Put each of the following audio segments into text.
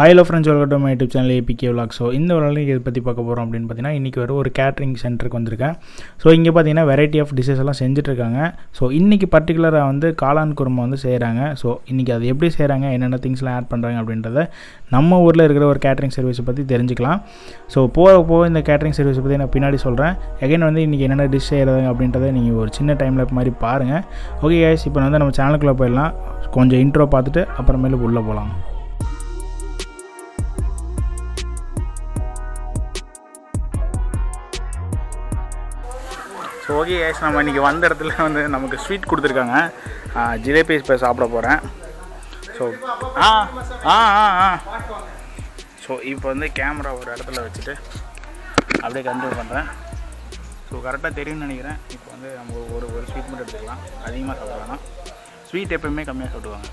Hello friends, welcome to my YouTube channel APK Vlogs. So இந்த ஒரு நாளைக்கு இதை பற்றி பார்க்க போகிறோம் அப்படின்னு பார்த்தீங்கன்னா, இன்றைக்கி ஒரு கேட்ரிங் சென்டருக்கு வந்திருக்கேன். ஸோ இங்கே பார்த்தீங்கன்னா வெரைட்டி ஆஃப் டிஷ்ஷஸ் எல்லாம் செஞ்சுட்ருக்காங்க. ஸோ இன்றைக்கி பர்டிகுலராக காளான் குருமா செய்கிறாங்க. ஸோ இன்றைக்கி அது எப்படி செய்கிறாங்க, என்னென்ன திங்ஸ்லாம் ஆட் பண்ணுறாங்க அப்படின்றத நம்ம ஊரில் இருக்கிற ஒரு கேட்ரிங் சர்வீஸை பற்றி தெரிஞ்சுக்கலாம். ஸோ போக இந்த கேட்ரிங் சர்வீஸை பற்றி நான் பின்னாடி சொல்கிறேன். எகைன் இன்றைக்கி என்னென்ன டிஷ் செய்கிறாங்க அப்படின்றத நீங்கள் ஒரு சின்ன டைமில் மாதிரி பாருங்கள். ஓகே கைஸ், இப்போ நம்ம சேனலுக்குள்ளே போயிடலாம். கொஞ்சம் இன்ட்ரோ பார்த்துட்டு அப்புறமேலு உள்ளே போகலாம். ஸோ ஓகே கைஸ், நம்ம இன்றைக்கி வந்த இடத்துல நமக்கு ஸ்வீட் கொடுத்துருக்காங்க. ஜிலேபி இப்போ சாப்பிட போகிறேன். ஸோ ஸோ இப்போ கேமரா ஒரு இடத்துல வச்சுட்டு அப்படியே கண்டினியூ பண்ணுறேன். ஸோ கரெக்டாக தெரியும்னு நினைக்கிறேன். இப்போ நம்ம ஒரு ஸ்வீட் மட்டும் எடுத்துக்கலாம். அதிகமாக சாப்பிட வேணாம். ஸ்வீட் எப்போயுமே கம்மியாக சாப்பிடுவாங்க.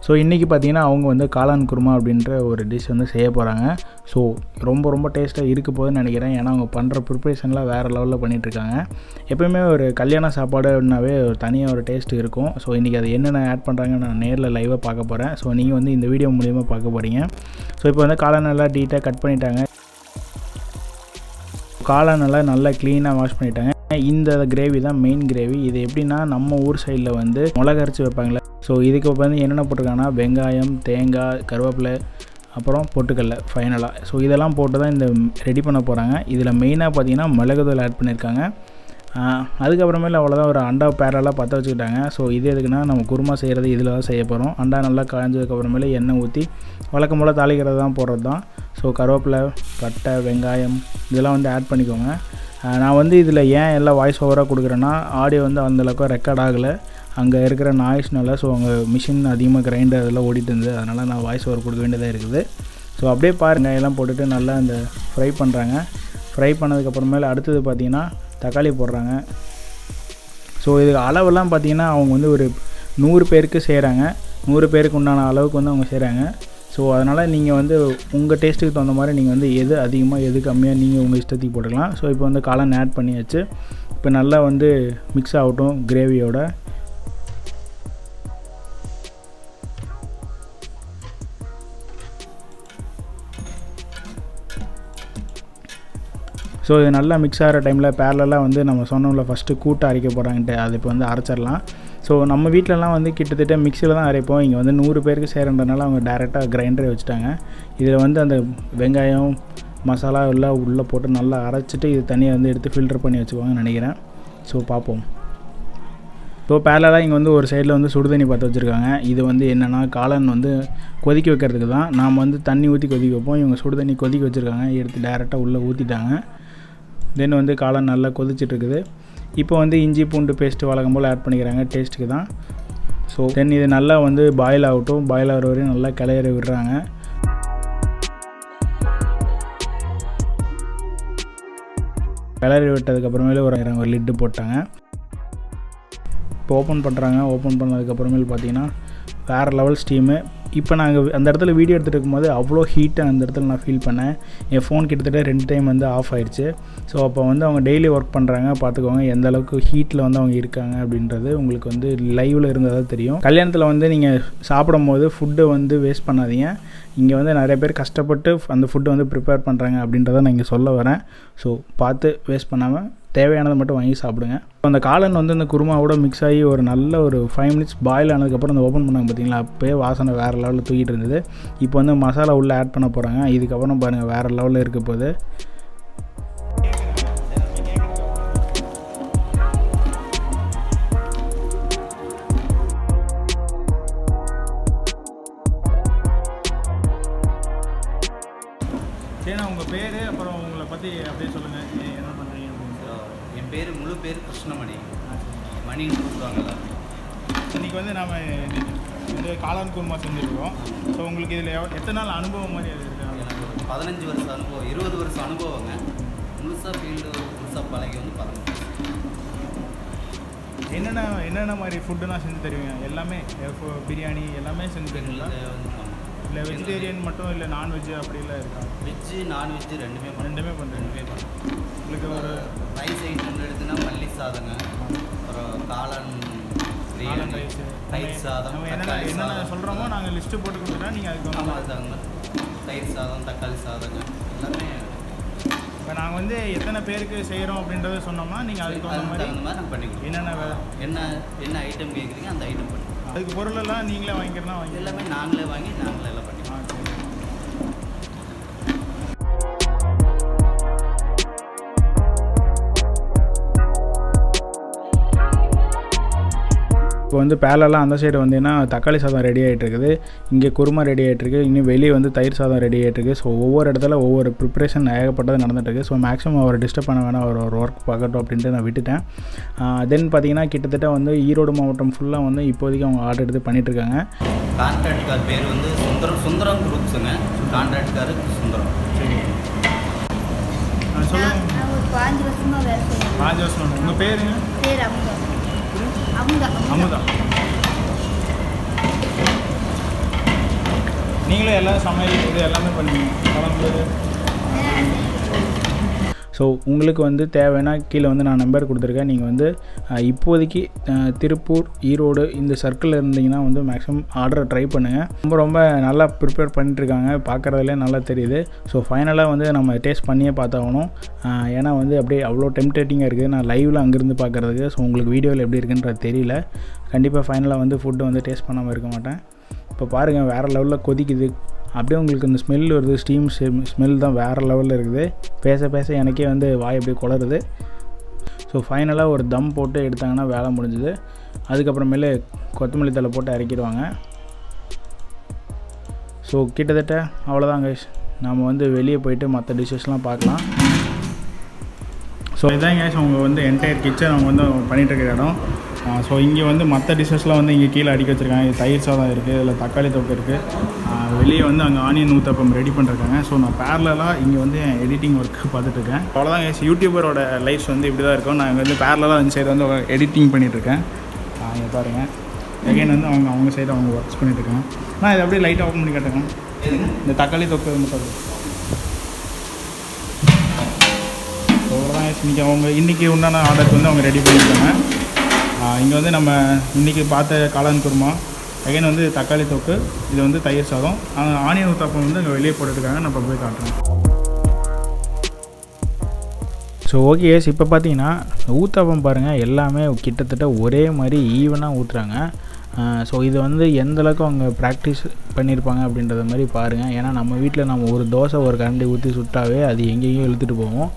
ஸோ இன்றைக்கி பார்த்தீங்கன்னா அவங்க காளான் குருமா அப்படின்ற ஒரு டிஷ் செய்ய போகிறாங்க. ஸோ ரொம்ப டேஸ்ட்டாக இருக்க போகுதுன்னு நினைக்கிறேன். ஏன்னா அவங்க பண்ணுற ப்ரிப்ரேஷன்லாம் வேறு லெவலில் பண்ணிகிட்ருக்காங்க. எப்போயுமே ஒரு கல்யாண சாப்பாடுனாவே ஒரு தனியாக ஒரு டேஸ்ட் இருக்கும். ஸோ இன்றைக்கி அது என்னென்ன ஆட் பண்ணுறாங்கன்னு நான் நேரில் லைவாக பார்க்க போகிறேன். ஸோ நீங்கள் இந்த வீடியோ மூலிமா பார்க்க போகிறீங்க. ஸோ இப்போ காளான் நல்லா நீட்டாக கட் பண்ணிட்டாங்க. காளான் நல்லா க்ளீனாக வாஷ் பண்ணிட்டாங்க. இந்த கிரேவி தான் மெயின் கிரேவி. இது எப்படின்னா, நம்ம ஊர் சைடில் மிளகு அரைச்சி வைப்பாங்களே. ஸோ இதுக்கு என்னென்ன போட்டிருக்காங்கன்னா, வெங்காயம், தேங்காய், கருவேப்பிலை, அப்புறம் பொட்டுக்கடலை ஃபைனலாக. ஸோ இதெல்லாம் போட்டு தான் இந்த ரெடி பண்ண போகிறாங்க. இதில் மெயினாக பார்த்தீங்கன்னா மிளகுத்தூள் ஆட் பண்ணியிருக்காங்க. அதுக்கப்புறமேல அவ்வளோதான், ஒரு அண்டா பேரலாக பற்ற வச்சுக்கிட்டாங்க. ஸோ இது எதுக்குன்னா, நம்ம குருமா செய்கிறது இதில் தான் செய்ய போகிறோம். அண்டா நல்லா காய்ஞ்சதுக்கப்புறமேல எண்ணெய் ஊற்றி வழக்கம் போல் தாளிக்கிறது தான் போடுறது தான். ஸோ கருவேப்பிலை, பட்டை, வெங்காயம் இதெல்லாம் ஆட் பண்ணிக்கோங்க. நான் இதில் ஏன் எல்லாம் வாய்ஸ் ஓவராக கொடுக்குறேன்னா, ஆடியோ அந்தளவுக்கு ரெக்கார்ட் ஆகலை. அங்கே இருக்கிற நாய்ஸ்னால. ஸோ அங்கே மிஷின் அதிகமாக கிரைண்டர் அதெல்லாம் ஓடிட்டு இருந்தது. அதனால் நான் வாய்ஸ் ஓவர் கொடுக்க வேண்டியதாக இருக்குது. ஸோ அப்படியே பாருங்கள், எல்லாம் போட்டுட்டு நல்லா அந்த ஃப்ரை பண்ணுறாங்க. ஃப்ரை பண்ணதுக்கப்புறமேல அடுத்தது பார்த்திங்கன்னா தக்காளி போடுறாங்க. ஸோ இதுக்கு அளவெல்லாம் பார்த்திங்கன்னா அவங்க ஒரு 100 பேருக்கு செய்கிறாங்க. 100 பேருக்கு உண்டான அளவுக்கு அவங்க செய்கிறாங்க. ஸோ அதனால் நீங்கள் உங்கள் டேஸ்ட்டுக்கு தகுந்த மாதிரி நீங்கள் எது அதிகமாக எது கம்மியாக நீங்கள் உங்கள் இஷ்டத்துக்கு போட்டுக்கலாம். ஸோ இப்போ காளான் ஆட் பண்ணியாச்சு. இப்போ நல்லா மிக்ஸ் ஆகட்டும் கிரேவியோட. ஸோ இது நல்லா மிக்ஸ் ஆகிற டைமில் பேரலாக நம்ம சொன்னோம்ல ஃபஸ்ட்டு கூட்டு அரைக்க போகிறாங்கன்ட்டு, அது இப்போ அரைச்சிடலாம். ஸோ நம்ம வீட்டிலலாம் கிட்டத்தட்ட மிக்சியில் தான் அரைப்போம். இங்கே 100 பேருக்கு செய்கிறன்றனால அவங்க டேரெக்டாக கிரைண்டரே வச்சுட்டாங்க. இதில் அந்த வெங்காயம் மசாலா எல்லாம் உள்ளே போட்டு நல்லா அரைச்சிட்டு இது தனியாக எடுத்து ஃபில்டர் பண்ணி வச்சுக்குவாங்கன்னு நினைக்கிறேன். ஸோ பார்ப்போம். ஸோ பேரலாக இங்கே ஒரு சைடில் சுடுதண்ணி பார்த்து வச்சுருக்காங்க. இது என்னென்னா, காளான் கொதிக்க வைக்கிறதுக்கு தான். நாம் தண்ணி ஊற்றி கொதிக்க வைப்போம். இவங்க சுடுதண்ணி கொதிக்க வச்சுருக்காங்க. எடுத்து டேரெக்டாக உள்ளே ஊற்றிட்டாங்க. தென் காளான் நல்லா கொதிச்சிட்ருக்குது. இப்போ இஞ்சி பூண்டு பேஸ்ட்டு வழக்கம் போல் ஆட் பண்ணிக்கிறாங்க டேஸ்ட்டுக்கு தான். ஸோ தென் இது நல்லா பாயில் ஆகட்டும். பாயில் ஆகிற வரையும் நல்லா கிளறி விடுறாங்க. கிளறி விட்டதுக்கப்புறமேலே ஒரு லிட்டு போட்டாங்க. இப்போ ஓப்பன் பண்ணுறாங்க. ஓப்பன் பண்ணதுக்கப்புறமேல் பார்த்திங்கன்னா வேறு லெவல் ஸ்டீமு. இப்போ நாங்கள் அந்த இடத்துல வீடியோ எடுத்துகிட்டு இருக்கும்போது அவ்வளோ ஹீட்டாக அந்த இடத்துல நான் ஃபீல் பண்ணேன். என் ஃபோன் கிட்டத்தட்ட 2 டைம் ஆஃப் ஆகிடுச்சு. ஸோ அப்போ அவங்க டெய்லி ஒர்க் பண்ணுறாங்க. பார்த்துக்கோங்க எந்த அளவுக்கு ஹீட்டில் அவங்க இருக்காங்க அப்படின்றது உங்களுக்கு லைவில் இருந்தால் தான் தெரியும். கல்யாணத்தில் நீங்கள் சாப்பிடும் போது ஃபுட்டை வேஸ்ட் பண்ணாதீங்க. இங்கே நிறைய பேர் கஷ்டப்பட்டு அந்த ஃபுட்டை ப்ரிப்பேர் பண்ணுறாங்க அப்படின்றத நான் இங்கே சொல்ல வரேன். ஸோ பார்த்து வேஸ்ட் பண்ணாமல் தேவையானதை மட்டும் வாங்கி சாப்பிடுங்க. அந்த காளான் இந்த குருமாவோட மிக்ஸ் ஆகி ஒரு நல்ல ஒரு 5 மினிட்ஸ் பாயில் ஆனதுக்கப்புறம் ஓப்பன் பண்ணாங்க பார்த்தீங்களா, அப்போயே வாசனை வேறு லெவலில் தூக்கிட்டு இருந்தது. இப்போ மசாலா உள்ளே ஆட் பண்ண போகிறாங்க. இதுக்கப்புறம் பாருங்கள் வேறு லெவலில் இருக்க போகுது. சரி, உங்கள் பேர் அப்புறம் உங்களை பற்றி அப்படியே சொல்லுங்கள், என்ன பண்ணுறீங்க அப்படின்னு. என் பேர் முழு பேர் கிருஷ்ணமணி. மணின்னு கூப்பிடுவாங்கல்ல. இன்றைக்கி நாம் காளான் குருமா செஞ்சுருக்கோம். ஸோ உங்களுக்கு இதில் எத்தனை நாள் அனுபவம் மாதிரி அது இருக்குது? எனக்கு ஒரு 15 வருஷம் அனுபவம், 20 வருஷம் அனுபவங்க. முழுசாக ஃபீல்டு முழுசாக பழகி 15 என்னென்ன மாதிரி ஃபுட்டுலாம் செஞ்சு தருவீங்க? எல்லாமே பிரியாணி எல்லாமே செஞ்சு தருவீங்களா? இல்லை வெஜிடேரியன் மட்டும், இல்லை நான்வெஜ்ஜு அப்படிலாம் இருக்கா? வெஜ்ஜு நான்வெஜ்ஜு ரெண்டுமே பண்ணுறேன். உங்களுக்கு ஒரு ரைஸ் ஐட்டம் எடுத்துன்னா மல்லி சாதங்க, அப்புறம் காளான் ரைஸ், தயிர் சாதம், என்னென்ன சொல்கிறோமோ நாங்கள் லிஸ்ட்டு போட்டு கொடுத்துட்டா நீங்கள் அதுக்கு தகுந்த தயிர் சாதம், தக்காளி சாதங்க எல்லாமே. இப்போ நாங்கள் வந்து எத்தனை பேருக்கு செய்கிறோம் அப்படின்றத சொன்னோம்னா நீங்கள் அதுக்கு தகுந்த மாதிரி நாங்கள் பண்ணி கொடுப்போம். என்னென்ன என்ன ஐட்டம் கேட்குறீங்க அந்த ஐட்டம் பண்ணி அதுக்கு பொருளெல்லாம் நீங்களே வாங்கிக்கிறனா எல்லாமே நாங்களே வாங்கி நாங்களே எல்லாம் பண்ணி. இப்போ வந்து பேலெல்லாம் அந்த சைடு வந்தீங்கன்னா தக்காளி சாதம் ரெடி ஆகிட்டுருக்குது, இங்கே குருமா ரெடி ஆகிட்டுருக்கு, இன்னும் வெளியே வந்து தயிர் சாதம் ரெடி ஆகிட்டுருக்கு. ஸோ ஒவ்வொரு இடத்துல ஒவ்வொரு ப்ரிப்ரேஷன் ஏகப்பட்டது நடந்துட்டுருக்கு. ஸோ மேக்ஸிமம் அவர் டிஸ்டர்ப் பண்ண வேணாம், அவர் ஒரு ஒர்க் பார்க்கட்டும் அப்படின்ட்டு நான் விட்டுட்டேன். தென் பார்த்தீங்கன்னா கிட்டத்தட்ட வந்து ஈரோடு மாவட்டம் ஃபுல்லாக வந்து இப்போதைக்கு அவங்க ஆர்டர் எடுத்து பண்ணிகிட்ருக்காங்க. கான்ட்ராக்ட்கார் பேர் வந்து சுந்தரம் குரூப்ஸுங்க. கான்ட்ராக்ட்கார் சுந்தரம். சரி சொல்லுங்கள். 5 வருஷமாக வேலை செய்யணும். 5 வருஷம். உங்கள் பேருங்க? பேர் அமுதா. நீங்களும் எல்லாம் சமையல் இது எல்லாமே பண்ணுவீங்க, குழம்பு. ஸோ உங்களுக்கு வந்து தேவைன்னா கீழே வந்து நான் நம்பர் கொடுத்துருக்கேன். நீங்கள் வந்து இப்போதைக்கு திருப்பூர், ஈரோடு இந்த சர்க்கிளில் இருந்தீங்கன்னா வந்து மேக்ஸிமம் ஆர்டரை ட்ரை பண்ணுங்கள். ரொம்ப நல்லா ப்ரிப்பேர் பண்ணிட்டுருக்காங்க, பார்க்குறதுலே நல்லா தெரியுது. ஸோ ஃபைனலாக வந்து நம்ம டேஸ்ட் பண்ணியே பார்த்தாகணும். ஏன்னா வந்து அப்படியே அவ்வளோ டெம்ப்டேட்டிங்காக இருக்குது நான் லைவில் அங்கேருந்து பார்க்குறதுக்கு. ஸோ உங்களுக்கு வீடியோவில் எப்படி இருக்குன்றது தெரியல. கண்டிப்பாக ஃபைனலாக வந்து ஃபுட்டு வந்து டேஸ்ட் பண்ணாமல் இருக்க மாட்டேன். இப்போ பாருங்கள் வேறு லெவலில் கொதிக்குது, அப்படியே உங்களுக்கு இந்த ஸ்மெல் வருது. ஸ்டீம் ஸ்மெல் தான் வேறு லெவலில் இருக்குது. பேச எனக்கே வந்து வாய் அப்படியே குளருது. ஸோ ஃபைனலாக ஒரு தம் போட்டு எடுத்தாங்கன்னா வேலை முடிஞ்சுது. அதுக்கப்புறமேலே கொத்தமல்லி தழை போட்டு இறக்கிடுவாங்க. ஸோ கிட்டத்தட்ட அவ்வளோதான் கைஸ். நாம் வந்து வெளியே போயிட்டு மற்ற டிஷ்ஷஸ்லாம் பார்க்கலாம். ஸோ இதான் கேஸ் அவங்க வந்து என்டையர் கிச்சன் அவங்க வந்து பண்ணிகிட்ருக்கிற இடம். ஸோ இங்கே வந்து மற்ற டிஷ்ஷஸ்லாம் வந்து இங்கே கீழே அடிக்க வச்சுருக்காங்க. தயிர் சாதம் இருக்குது, இதில் தக்காளி தொக்கு இருக்குது. வெளியே வந்து அங்கே ஆனியன் ஊத்தப்பம் ரெடி பண்ணிருக்காங்க. ஸோ நான் பேரலாக இங்கே வந்து எடிட்டிங் ஒர்க்கு பார்த்துட்ருக்கேன். அவ்வளோதான் கேஸ், யூடியூபரோட லைஃப்ஸ் வந்து இப்படி தான் இருக்கும். நான் இங்கே வந்து பேரலாக அந்த சைடு வந்து எடிட்டிங் பண்ணிகிட்ருக்கேன். இங்கே பாருங்கள், எகைன் வந்து அவங்க சைடு அவங்க ஒர்க்ஸ் பண்ணிகிட்ருக்காங்க. நான் இதை அப்படியே லைட்டாக ஓப்பன் பண்ணி காட்டுங்க. இந்த தக்காளி தொக்கு மட்டும் அவ்வளோதான். இன்றைக்கி அவங்க இன்றைக்கி உண்டான ஆர்டருக்கு வந்து அவங்க ரெடி பண்ணியிருக்காங்க. இங்கே வந்து நம்ம இன்றைக்கி பார்த்த காளான் குருமா, அகைன் வந்து தக்காளி தொக்கு, இது வந்து தயிர் சாதம், ஆனியன் ஊத்தாப்பம் வந்து அங்கே வெளியே போட்டுருக்காங்க. நம்ம போய் காட்டுறோம். ஸோ ஓகே எஸ், இப்போ பார்த்தீங்கன்னா ஊத்தாப்பம் பாருங்கள் எல்லாமே கிட்டத்தட்ட ஒரே மாதிரி ஈவனாக ஊற்றுறாங்க. ஸோ இது வந்து எந்தளவுக்கு அவங்க ப்ராக்டிஸ் பண்ணியிருப்பாங்க அப்படின்றத மாதிரி பாருங்கள். ஏன்னா நம்ம வீட்டில் நம்ம ஒரு தோசை ஒரு கரண்டி ஊற்றி சுட்டாவே அது எங்கேயும் இழுத்துட்டு போவோம்.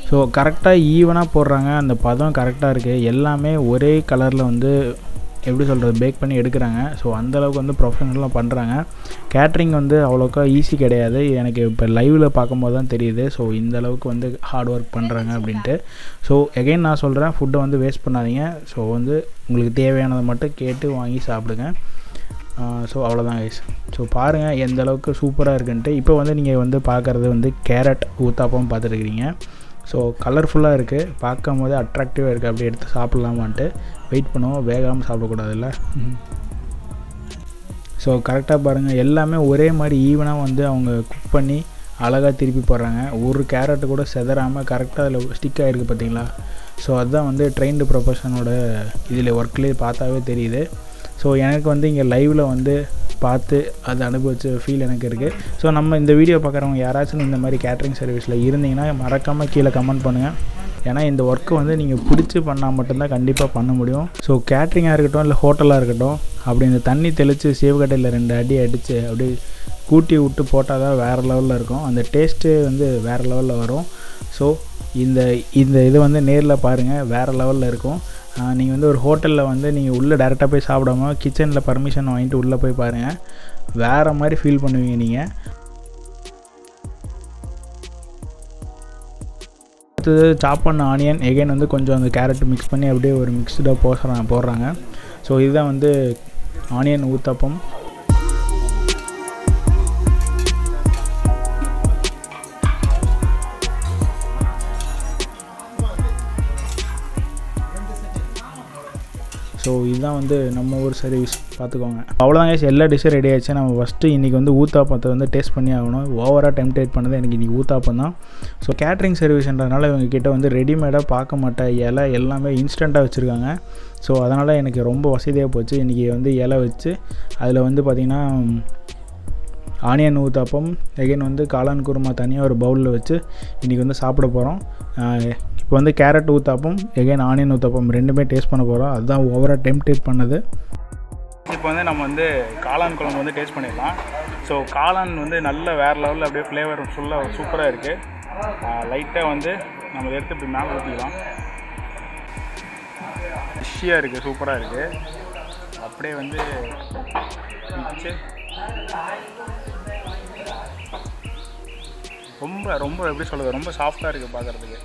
ஸோ கரெக்டாக ஈவனாக போடுறாங்க, அந்த பதம் கரெக்டாக இருக்குது. எல்லாமே ஒரே கலரில் வந்து எப்படி சொல்கிறது பேக் பண்ணி எடுக்கிறாங்க. ஸோ அந்தளவுக்கு வந்து ப்ரொஃபஷனலாக பண்ணுறாங்க. கேட்ரிங் வந்து அவ்வளோக்கா ஈஸி கிடையாது, எனக்கு இப்போ லைவில் பார்க்கும்போது தான் தெரியுது. ஸோ இந்த அளவுக்கு வந்து ஹார்ட் ஒர்க் பண்ணுறாங்க அப்படின்ட்டு. ஸோ எகைன் நான் சொல்கிறேன், ஃபுட்டை வந்து வேஸ்ட் பண்ணாதீங்க. ஸோ வந்து உங்களுக்கு தேவையானதை மட்டும் கேட்டு வாங்கி சாப்பிடுங்க. ஸோ அவ்வளோதான் கைஸ். ஸோ பாருங்கள் எந்த அளவுக்கு சூப்பராக இருக்குன்ட்டு. இப்போ வந்து நீங்கள் வந்து பார்க்குறது வந்து கேரட் ஊத்தாப்பம் பார்த்துருக்கிறீங்க. ஸோ கலர்ஃபுல்லாக இருக்குது, பார்க்கும் போது அட்ராக்டிவாக இருக்குது. அப்படியே எடுத்து சாப்பிட்லாமான்ட்டு வெயிட் பண்ணுவோம், வேகாமல் சாப்பிடக்கூடாதுல்ல. ஸோ கரெக்டாக பாருங்கள் எல்லாமே ஒரே மாதிரி ஈவனாக வந்து அவங்க குக் பண்ணி அழகாக திருப்பி போடுறாங்க. ஒரு கேரட்டு கூட செதறாமல் கரெக்டாக அதில் ஸ்டிக் ஆகிருக்கு பார்த்தீங்களா. ஸோ அதுதான் வந்து ட்ரெயின்டு ப்ரொஃபஷனோட இதில் ஒர்க்லேயே பார்த்தாவே தெரியுது. ஸோ எனக்கு வந்து இங்கே லைவில் வந்து பார்த்து அதை அனுபவிச்ச ஃபீல் எனக்கு இருக்குது. ஸோ நம்ம இந்த வீடியோ பார்க்குறவங்க யாராச்சும் இந்த மாதிரி கேட்ரிங் சர்வீஸில் இருந்தீங்கன்னா மறக்காமல் கீழே கமெண்ட் பண்ணுங்கள். ஏன்னா இந்த ஒர்க்கு வந்து நீங்கள் பிடிச்சி பண்ணால் மட்டும்தான் கண்டிப்பாக பண்ண முடியும். ஸோ கேட்ரிங்காக இருக்கட்டும் இல்லை ஹோட்டலாக இருக்கட்டும், அப்படி இந்த தண்ணி தெளித்து சேவுக்கட்டையில் 2 அடி அடித்து அப்படியே கூட்டி விட்டு போட்டால் தான் வேறு லெவலில் இருக்கும். அந்த டேஸ்ட்டு வந்து வேறு லெவலில் வரும். ஸோ இந்த இது வந்து நேரில் பாருங்கள், வேறு லெவலில் இருக்கும். நீங்கள் வந்து ஒரு ஹோட்டலில் வந்து நீங்கள் உள்ளே டேரெக்டாக போய் சாப்பிடாம கிச்சனில் பர்மிஷன் வாங்கிட்டு உள்ளே போய் பாருங்கள், வேறு மாதிரி ஃபீல் பண்ணுவீங்க நீங்கள். அடுத்தது சாப் பண்ண ஆனியன் எகைன் வந்து கொஞ்சம் அந்த கேரட் மிக்ஸ் பண்ணி அப்படியே ஒரு மிக்ஸ்டாக போடுறாங்க. ஸோ இதுதான் வந்து ஆனியன் ஊத்தாப்பம். ஸோ இதுதான் வந்து நம்ம ஊர் சர்வீஸ் பார்த்துக்கோங்க. அவ்வளோதாங்க guys, எல்லா டிஷ்ஷும் ரெடி ஆகிடுச்சு. நம்ம ஃபஸ்ட்டு இன்றைக்கி வந்து ஊத்தாப்பத்தை வந்து டேஸ்ட் பண்ணி ஆகணும். ஓவராக டெம்ப்டேட் பண்ணது எனக்கு இன்றைக்கி ஊத்தாப்பம் தான். ஸோ கேட்ரிங் சர்வீஸ்ன்றதுனால இவங்க கிட்ட வந்து ரெடிமேடாக பார்க்க மாட்டேன் இலை எல்லாமே இன்ஸ்டண்ட்டாக வச்சுருக்காங்க. ஸோ அதனால் எனக்கு ரொம்ப வசதியாக போச்சு. இன்றைக்கி வந்து இலை வச்சு அதில் வந்து பார்த்திங்கன்னா ஆனியன் ஊத்தாப்பம், எகைன் வந்து காளான் குருமா தனியாக ஒரு பவுலில் வச்சு இன்றைக்கி வந்து சாப்பிட போகிறோம். இப்போ வந்து carrot uttapam, again onion uttapam ரெண்டுமே டேஸ்ட் பண்ண போகிறோம். அதுதான் ஓவராக டெம்ப்டேட் பண்ணது. இப்போ வந்து நம்ம வந்து காளான் குழம்பு வந்து டேஸ்ட் பண்ணிடலாம். ஸோ காளான் வந்து நல்ல வேறு லெவலில் அப்படியே ஃப்ளேவர் ஃபுல்லாக சூப்பராக இருக்குது. லைட்டாக வந்து நம்ம எடுத்து இப்படி மேலே ஊற்றிக்கலாம். ஃபிஷ்ஷியாக இருக்குது, சூப்பராக இருக்குது. அப்படியே வந்து வச்சு ரொம்ப ரொம்ப எப்படி சொல்கிறது, ரொம்ப சாஃப்டாக இருக்குது பார்க்குறதுக்கு.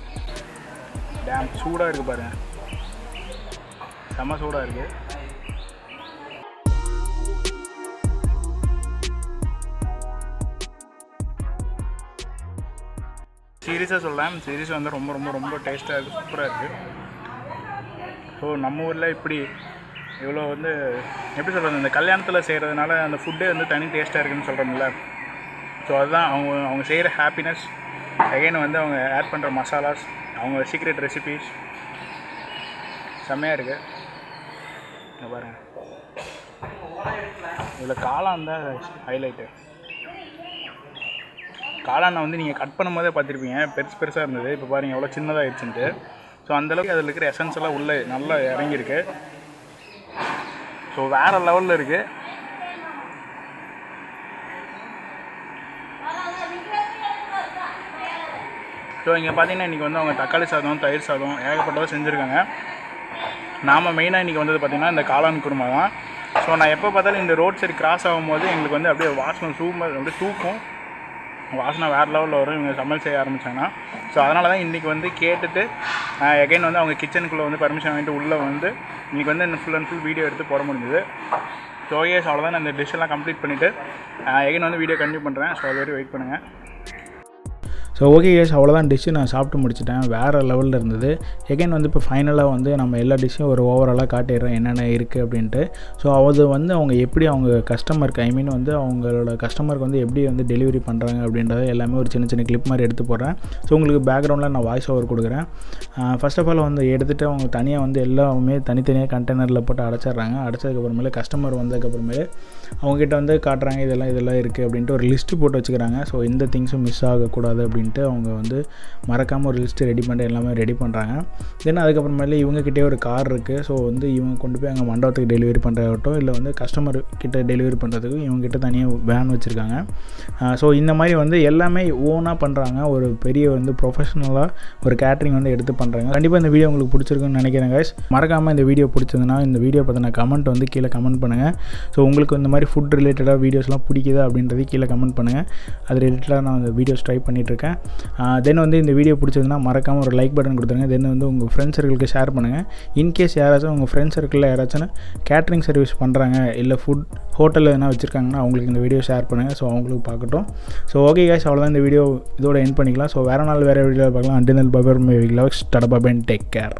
டேம் சூடாக இருக்குது பாருங்கள், செம்ம சூடாக இருக்குது. சீரியஸாக சொல்கிறேன், சீரியஸ் வந்து ரொம்ப ரொம்ப ரொம்ப டேஸ்ட்டாக இருக்குது, சூப்பராக இருக்குது. ஸோ நம்ம ஊரில் இப்படி இவ்வளோ வந்து எப்படி சொல்கிறது, இந்த கல்யாணத்தில் செய்கிறதுனால அந்த ஃபுட்டே வந்து தனி டேஸ்ட்டாக இருக்குதுன்னு சொல்கிறோம்ல. ஸோ அதுதான் அவங்க செய்கிற ஹாப்பினஸ். அகைன் வந்து அவங்க ஆட் பண்ணுற மசாலாஸ், அவங்க சீக்ரெட் ரெசிபீஸ் செம்மையாக இருக்குது. இங்கே பாருங்கள், இதில் காளான் தான் ஹைலைட்டு. காளானை வந்து நீங்கள் கட் பண்ணும் போதே பார்த்துருப்பீங்க, பெருசாக இருந்தது. இப்போ பாருங்கள் எவ்வளோ சின்னதாக ஆயிடுச்சுன்ட்டு. ஸோ அந்தளவுக்கு அதில் இருக்கிற எசன்ஸ் எல்லாம் உள்ளே நல்லா இறங்கியிருக்கு. ஸோ வேறு லெவலில் இருக்குது. ஸோ இங்கே பார்த்தீங்கன்னா இன்றைக்கி வந்து அவங்க தக்காளி சாதம், தயிர் சாதம் ஏகப்பட்டதாக செஞ்சுருக்காங்க. நாம் மெயினாக இன்றைக்கி வந்தது பார்த்திங்கன்னா இந்த காளான் குருமா தான். ஸோ நான் எப்போ பார்த்தாலும் இந்த ரோட் சைடு கிராஸ் ஆகும்போது எங்களுக்கு வந்து அப்படியே வாசனை அப்படியே தூக்கும், வாசனை வேறு லெவலில் வரும் இவங்க சமையல் செய்ய ஆரம்பித்தாங்கன்னா. ஸோ அதனால தான் இன்றைக்கி வந்து கேட்டுட்டு எகைன் வந்து அவங்க கிச்சனுக்குள்ளே வந்து பர்மிஷன் வாங்கிட்டு உள்ளே வந்து இன்றைக்கி வந்து இந்த ஃபுல் அண்ட் ஃபுல் வீடியோ எடுத்து போட முடிஞ்சுது. ஸோ ஓகே, அவ்வளோதான். நான் இந்த டிஷ்ஷெல்லாம் கம்ப்ளீட் பண்ணிவிட்டு எகைன் வந்து வீடியோ கண்டினியூ பண்ணுறேன். ஸோ அது வரைக்கும் வெயிட் பண்ணுங்கள். ஸோ ஓகே கேஸ், அவ்வளோதான் டிஷ்ஷு நான் சாப்பிட்டு முடிச்சிட்டேன். வேறு லெவலில் இருந்தது. எகைன் வந்து இப்போ ஃபைனலாக வந்து நம்ம எல்லா டிஷ்ஷும் ஒரு ஓவராலாக காட்டிடுறேன் என்னென்ன இருக்குது அப்படின்ட்டு. ஸோ அது வந்து அவங்க எப்படி அவங்க கஸ்டமருக்கு வந்து அவங்களோட கஸ்டமருக்கு வந்து எப்படி வந்து டெலிவரி பண்ணுறாங்க அப்படின்றத எல்லாமே ஒரு சின்ன சின்ன கிளிப் மாதிரி எடுத்து போடுறேன். ஸோ உங்களுக்கு பேக்ரவுண்டில் நான் வாய்ஸ் ஓவர் கொடுக்குறேன். ஃபர்ஸ்ட் ஆஃப் ஆல் வந்து எடுத்துகிட்டு அவங்க தனியாக வந்து எல்லாமே தனித்தனியாக கண்டெய்னரில் போட்டு அடைச்சிட்றாங்க. அடைச்சதுக்கப்புறமேலே கஸ்டமர் வந்ததுக்கப்புறமேலே அவங்ககிட்ட வந்து காட்டுறாங்க இதெல்லாம் இருக்குது அப்படின்ட்டு ஒரு லிஸ்ட்டு போட்டு வச்சுக்கிறாங்க. ஸோ எந்த திங்ஸும் மிஸ் ஆகக்கூடாது அப்படின்ட்டு அவங்க வந்து மறக்காமல் ஒரு லிஸ்ட்டு ரெடி பண்ணிட்டு எல்லாமே ரெடி பண்ணுறாங்க. தென் அதுக்கப்புறமேலே இவங்ககிட்டே ஒரு கார் இருக்குது. ஸோ வந்து இவங்க கொண்டு போய் அங்கே மண்டபத்துக்கு டெலிவரி பண்ணுறதாகட்டும், இல்லை வந்து கஸ்டமர் கிட்ட டெலிவரி பண்ணுறதுக்கு இவங்ககிட்ட தனியாக வேன் வச்சுருக்காங்க. ஸோ இந்த மாதிரி வந்து எல்லாமே ஓனாக பண்ணுறாங்க. ஒரு பெரிய வந்து ப்ரொஃபஷனலாக ஒரு கேட்ரிங் வந்து எடுத்து பண்ணுறாங்க. கண்டிப்பாக இந்த வீடியோ உங்களுக்கு பிடிச்சிருக்குன்னு நினைக்கிறேன் கைஸ். மறக்காமல் இந்த வீடியோ பிடிச்சதுன்னா இந்த வீடியோ பற்றின கமெண்ட் வந்து கீழே கமெண்ட் பண்ணுங்கள். ஸோ உங்களுக்கு இந்த மாதிரி ஃபுட் ரிலேட்டடாக வீடியோஸ்லாம் பிடிக்குதா அப்படின்றது கீழே கமெண்ட் பண்ணுங்கள். அது ரிலேட்டடாக நான் இந்த வீடியோஸ் ட்ரை பண்ணிகிட்ருக்கேன். தென் வந்து இந்த வீடியோ பிடிச்சதுன்னா மறக்காமல் ஒரு லைக் பட்டன் கொடுத்துருங்க. தென் வந்து உங்கள் ஃப்ரெண்ட்ஸ் சர்க்கிளுக்கு ஷேர் பண்ணுங்கள். இன்கேஸ் யாராச்சும் உங்கள் ஃப்ரெண்ட்ஸ் சர்க்கிளில் யாராச்சும் கேட்ரிங் சர்வீஸ் பண்ணுறாங்க, இல்லை ஃபுட் ஹோட்டலில் எதனா வச்சுருக்காங்கன்னா அவங்களுக்கு இந்த வீடியோ ஷேர் பண்ணுங்கள். ஸோ அவங்களுக்கு பார்க்கட்டும். ஸோ ஓகே கைஸ், அவ்வளோதான். இந்த வீடியோ இதோட எண்ட் பண்ணிக்கலாம். ஸோ வேறு நாள் வேறு வீடியோவில் பார்க்கலாம். Until bye bye, Apkvlogs, tata bye bye, take care.